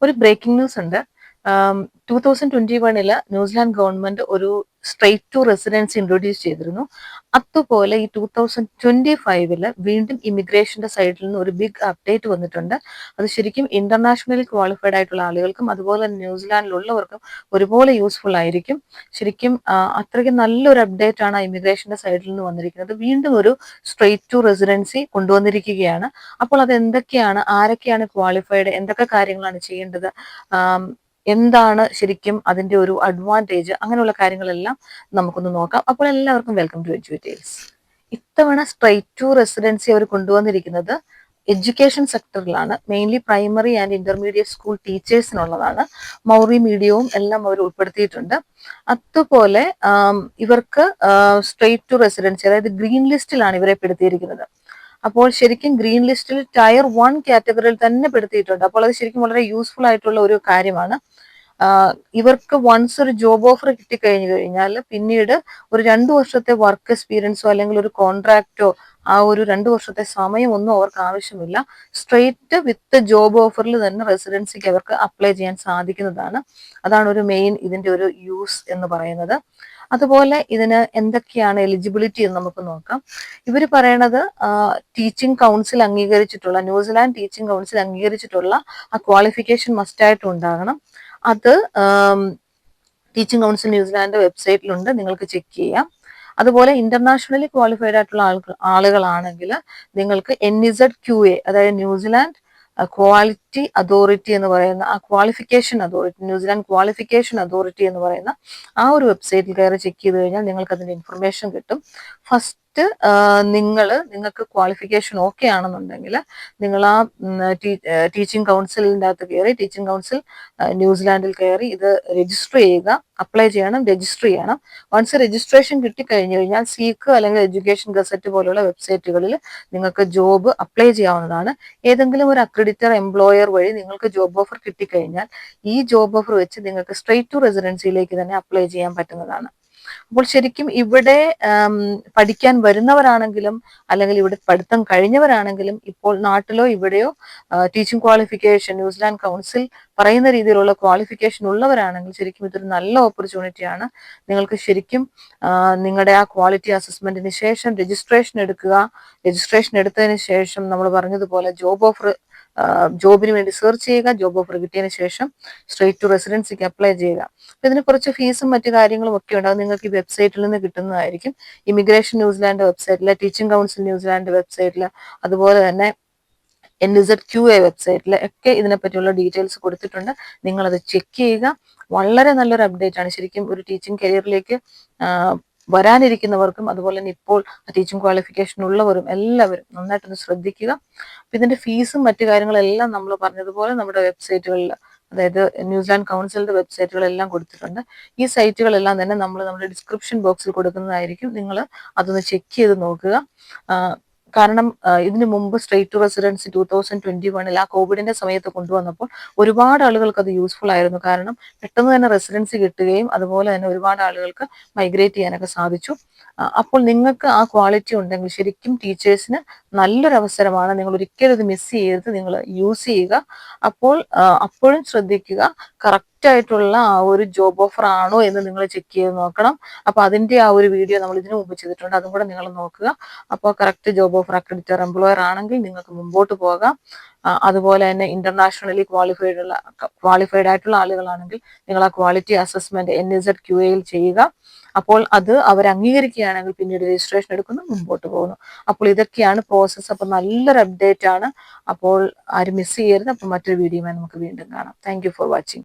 ഒരു breaking news ഉണ്ട്. 2021 New Zealand government ഒരു സ്ട്രേറ്റ് ടു റെസിഡൻസി ഇൻട്രൊഡ്യൂസ് ചെയ്തിരുന്നു. അതുപോലെ ഈ 2025 വീണ്ടും ഇമിഗ്രേഷന്റെ സൈഡിൽ നിന്ന് ഒരു ബിഗ് അപ്ഡേറ്റ് വന്നിട്ടുണ്ട്. അത് ശരിക്കും ഇന്റർനാഷണലി ക്വാളിഫൈഡ് ആയിട്ടുള്ള ആളുകൾക്കും അതുപോലെ തന്നെ ന്യൂസിലാൻഡിലുള്ളവർക്കും ഒരുപോലെ യൂസ്ഫുൾ ആയിരിക്കും. ശരിക്കും അത്രയ്ക്ക് നല്ലൊരു അപ്ഡേറ്റ് ആണ് ഇമിഗ്രേഷന്റെ സൈഡിൽ നിന്ന് വന്നിരിക്കുന്നത്. വീണ്ടും ഒരു സ്ട്രേറ്റ് ടു റെസിഡൻസി കൊണ്ടുവന്നിരിക്കുകയാണ്. അപ്പോൾ അത് എന്തൊക്കെയാണ്, ആരൊക്കെയാണ് ക്വാളിഫൈഡ്, എന്തൊക്കെ കാര്യങ്ങളാണ് ചെയ്യേണ്ടത്, എന്താണ് ശരിക്കും അതിന്റെ ഒരു അഡ്വാൻറ്റേജ്, അങ്ങനെയുള്ള കാര്യങ്ങളെല്ലാം നമുക്കൊന്ന് നോക്കാം. അപ്പോൾ എല്ലാവർക്കും വെൽക്കം ടു എഡ്യൂറ്റെയിൽസ്. ഇത്തവണ സ്ട്രൈറ്റ് ടു റെസിഡൻസി അവർ കൊണ്ടുവന്നിരിക്കുന്നത് എഡ്യൂക്കേഷൻ സെക്ടറിലാണ്. Mainly primary and intermediate school ടീച്ചേഴ്സിനുള്ളതാണ്. മൗറി മീഡിയവും എല്ലാം അവർ ഉൾപ്പെടുത്തിയിട്ടുണ്ട്. അതുപോലെ ഇവർക്ക് സ്ട്രേറ്റ് ടു റെസിഡൻസി, അതായത് ഗ്രീൻ ലിസ്റ്റിലാണ് ഇവരെ പെടുത്തിയിരിക്കുന്നത്. അപ്പോൾ ശരിക്കും ഗ്രീൻ ലിസ്റ്റിൽ ടയർ 1 കാറ്റഗറിയിൽ തന്നെ പെടുത്തിയിട്ടുണ്ട്. അപ്പോൾ അത് ശരിക്കും വളരെ യൂസ്ഫുൾ ആയിട്ടുള്ള ഒരു കാര്യമാണ്. ഇവർക്ക് വൺസ് ഒരു ജോബ് ഓഫർ കിട്ടിക്കഴിഞ്ഞു കഴിഞ്ഞാൽ പിന്നീട് ഒരു 2 വർഷത്തെ വർക്ക് എക്സ്പീരിയൻസോ അല്ലെങ്കിൽ ഒരു കോൺട്രാക്റ്റോ ആ ഒരു 2 വർഷത്തെ സമയമൊന്നും അവർക്ക് ആവശ്യമില്ല. സ്ട്രെയിറ്റ് വിത്ത് ജോബ് ഓഫറിൽ തന്നെ റെസിഡൻസിക്ക് അവർക്ക് അപ്ലൈ ചെയ്യാൻ സാധിക്കുന്നതാണ്. അതാണ് ഒരു മെയിൻ ഇതിന്റെ ഒരു യൂസ് എന്ന് പറയുന്നത്. അതുപോലെ ഇതിന് എന്തൊക്കെയാണ് എലിജിബിലിറ്റി എന്ന് നമുക്ക് നോക്കാം. ഇവർ പറയണത് ടീച്ചിങ് കൗൺസിൽ അംഗീകരിച്ചിട്ടുള്ള, ന്യൂസിലാൻഡ് ടീച്ചിങ് കൗൺസിൽ അംഗീകരിച്ചിട്ടുള്ള ആ ക്വാളിഫിക്കേഷൻ മസ്റ്റായിട്ട് ഉണ്ടാകണം. അത് ടീച്ചിങ് കൗൺസിൽ ന്യൂസിലാൻഡ് വെബ്സൈറ്റിലുണ്ട്, നിങ്ങൾക്ക് ചെക്ക് ചെയ്യാം. അതുപോലെ ഇന്റർനാഷണലി ക്വാളിഫൈഡ് ആയിട്ടുള്ള ആളുകളാണെങ്കിൽ നിങ്ങൾക്ക് NZQA, അതായത് ന്യൂസിലാൻഡ് ക്വാളിറ്റി അതോറിറ്റി എന്ന് പറയുന്ന ആ qualification authority, New Zealand qualification authority എന്ന് പറയുന്ന ആ ഒരു വെബ്സൈറ്റിൽ കയറി ചെക്ക് ചെയ്ത് കഴിഞ്ഞാൽ നിങ്ങൾക്ക് അതിന്റെ ഇൻഫർമേഷൻ കിട്ടും. ഫസ്റ്റ് നിങ്ങൾക്ക് ക്വാളിഫിക്കേഷൻ ഓക്കെ ആണെന്നുണ്ടെങ്കിൽ നിങ്ങൾ ആ ടീച്ചിങ് കൗൺസിലിൻ്റെ അകത്ത് കയറി, ടീച്ചിങ് കൗൺസിൽ ന്യൂസിലാൻഡിൽ കയറി ഇത് രജിസ്റ്റർ ചെയ്യുക, അപ്ലൈ ചെയ്യണം, രജിസ്റ്റർ ചെയ്യണം. വൺസ് രജിസ്ട്രേഷൻ കിട്ടിക്കഴിഞ്ഞു കഴിഞ്ഞാൽ സീക്ക് അല്ലെങ്കിൽ എഡ്യൂക്കേഷൻ ഗസറ്റ് പോലുള്ള വെബ്സൈറ്റുകളിൽ നിങ്ങൾക്ക് ജോബ് അപ്ലൈ ചെയ്യാവുന്നതാണ്. ഏതെങ്കിലും ഒരു അക്രഡിറ്റർ എംപ്ലോയർ വഴി നിങ്ങൾക്ക് ജോബ് ഓഫർ കിട്ടിക്കഴിഞ്ഞാൽ ഈ ജോബ് ഓഫർ വെച്ച് നിങ്ങൾക്ക് സ്ട്രേറ്റ് ടു റെസിഡൻസിയിലേക്ക് തന്നെ അപ്ലൈ ചെയ്യാൻ പറ്റുന്നതാണ്. അപ്പോൾ ശരിക്കും ഇവിടെ പഠിക്കാൻ വരുന്നവരാണെങ്കിലും അല്ലെങ്കിൽ ഇവിടെ പഠിത്തം കഴിഞ്ഞവരാണെങ്കിലും ഇപ്പോൾ നാട്ടിലോ ഇവിടെയോ ടീച്ചിങ് ക്വാളിഫിക്കേഷൻ ന്യൂസിലാൻഡ് കൗൺസിൽ പറയുന്ന രീതിയിലുള്ള ക്വാളിഫിക്കേഷൻ ഉള്ളവരാണെങ്കിൽ ശരിക്കും ഇതൊരു നല്ല ഓപ്പർച്യൂണിറ്റിയാണ്. നിങ്ങൾക്ക് ശരിക്കും നിങ്ങളുടെ ആ ക്വാളിറ്റി അസസ്മെന്റിന് ശേഷം രജിസ്ട്രേഷൻ എടുക്കുക. രജിസ്ട്രേഷൻ എടുത്തതിന് ശേഷം നമ്മൾ പറഞ്ഞതുപോലെ ജോബിന് വേണ്ടി സെർച്ച് ചെയ്യുക. ജോബ് ഓഫർ കിട്ടിയതിന് ശേഷം സ്ട്രേറ്റ് ടു റെസിഡൻസിക്ക് അപ്ലൈ ചെയ്യുക. ഇതിന് കുറച്ച് ഫീസും മറ്റു കാര്യങ്ങളും ഒക്കെ ഉണ്ട്. അത് നിങ്ങൾക്ക് ഈ വെബ്സൈറ്റിൽ നിന്ന് കിട്ടുന്നതായിരിക്കും. ഇമിഗ്രേഷൻ ന്യൂസിലാൻഡ് വെബ്സൈറ്റിൽ, ടീച്ചിങ് കൗൺസിൽ ന്യൂസിലാൻഡ് വെബ്സൈറ്റിൽ, അതുപോലെ തന്നെ NZQA വെബ്സൈറ്റിൽ ഒക്കെ ഇതിനെപ്പറ്റിയുള്ള ഡീറ്റെയിൽസ് കൊടുത്തിട്ടുണ്ട്. നിങ്ങളത് ചെക്ക് ചെയ്യുക. വളരെ നല്ലൊരു അപ്ഡേറ്റ് ആണ്. ശരിക്കും ഒരു ടീച്ചിങ് കരിയറിലേക്ക് വരാനിരിക്കുന്നവർക്കും അതുപോലെ തന്നെ ഇപ്പോൾ ടീച്ചിങ് ക്വാളിഫിക്കേഷൻ ഉള്ളവരും എല്ലാവരും നന്നായിട്ടൊന്ന് ശ്രദ്ധിക്കുക. ഇതിന്റെ ഫീസും മറ്റു കാര്യങ്ങളെല്ലാം നമ്മൾ പറഞ്ഞതുപോലെ നമ്മുടെ വെബ്സൈറ്റുകളിൽ, അതായത് ന്യൂസിലാൻഡ് കൗൺസിലിന്റെ വെബ്സൈറ്റുകളെല്ലാം കൊടുത്തിട്ടുണ്ട്. ഈ സൈറ്റുകളെല്ലാം തന്നെ നമ്മൾ നമ്മുടെ ഡിസ്ക്രിപ്ഷൻ ബോക്സിൽ കൊടുക്കുന്നതായിരിക്കും. നിങ്ങൾ അതൊന്ന് ചെക്ക് ചെയ്ത് നോക്കുക. കാരണം ഇതിനു മുമ്പ് സ്ട്രേറ്റ് ടു റെസിഡൻസി 2021 ആ കോവിഡിന്റെ സമയത്ത് കൊണ്ടുവന്നപ്പോൾ ഒരുപാട് ആളുകൾക്ക് അത് യൂസ്ഫുൾ ആയിരുന്നു. കാരണം പെട്ടെന്ന് തന്നെ റെസിഡൻസി കിട്ടുകയും അതുപോലെ തന്നെ ഒരുപാട് ആളുകൾക്ക് മൈഗ്രേറ്റ് ചെയ്യാനൊക്കെ സാധിച്ചു. അപ്പോൾ നിങ്ങൾക്ക് ആ ക്വാളിറ്റി ഉണ്ടെങ്കിൽ ശരിക്കും ടീച്ചേഴ്സിന് നല്ലൊരു അവസരമാണ്. നിങ്ങൾ ഒരിക്കലും ഇത് മിസ് ചെയ്യരുത്, നിങ്ങൾ യൂസ് ചെയ്യുക. അപ്പോൾ അപ്പോഴും ശ്രദ്ധിക്കുക, കറക്റ്റ് ആയിട്ടുള്ള ആ ഒരു ജോബ് ഓഫർ ആണോ എന്ന് നിങ്ങൾ ചെക്ക് ചെയ്ത് നോക്കണം. അപ്പൊ അതിന്റെ ആ ഒരു വീഡിയോ നമ്മൾ ഇതിനു മുമ്പ് ചെയ്തിട്ടുണ്ട്, അതും കൂടെ നിങ്ങൾ നോക്കുക. അപ്പോൾ കറക്റ്റ് ജോബ് ഓഫർ അക്രഡിറ്റർ എംപ്ലോയർ ആണെങ്കിൽ നിങ്ങൾക്ക് മുമ്പോട്ട് പോകാം. അതുപോലെ തന്നെ ഇന്റർനാഷണലി ക്വാളിഫൈഡ് ആയിട്ടുള്ള ആളുകളാണെങ്കിൽ നിങ്ങൾ ആ ക്വാളിറ്റി അസസ്മെന്റ് NZQAയിൽ ചെയ്യുക. അപ്പോൾ അത് അവർ അംഗീകരിക്കുകയാണെങ്കിൽ പിന്നീട് രജിസ്ട്രേഷൻ എടുക്കുന്നു, മുമ്പോട്ട് പോകുന്നു. അപ്പോൾ ഇതൊക്കെയാണ് പ്രോസസ്സ്. അപ്പോൾ നല്ലൊരു അപ്ഡേറ്റ് ആണ്. അപ്പോൾ ആരും മിസ് ചെയ്യരുത്. അപ്പോൾ മറ്റൊരു വീഡിയോയുമായി നമുക്ക് വീണ്ടും കാണാം. Thank you for watching.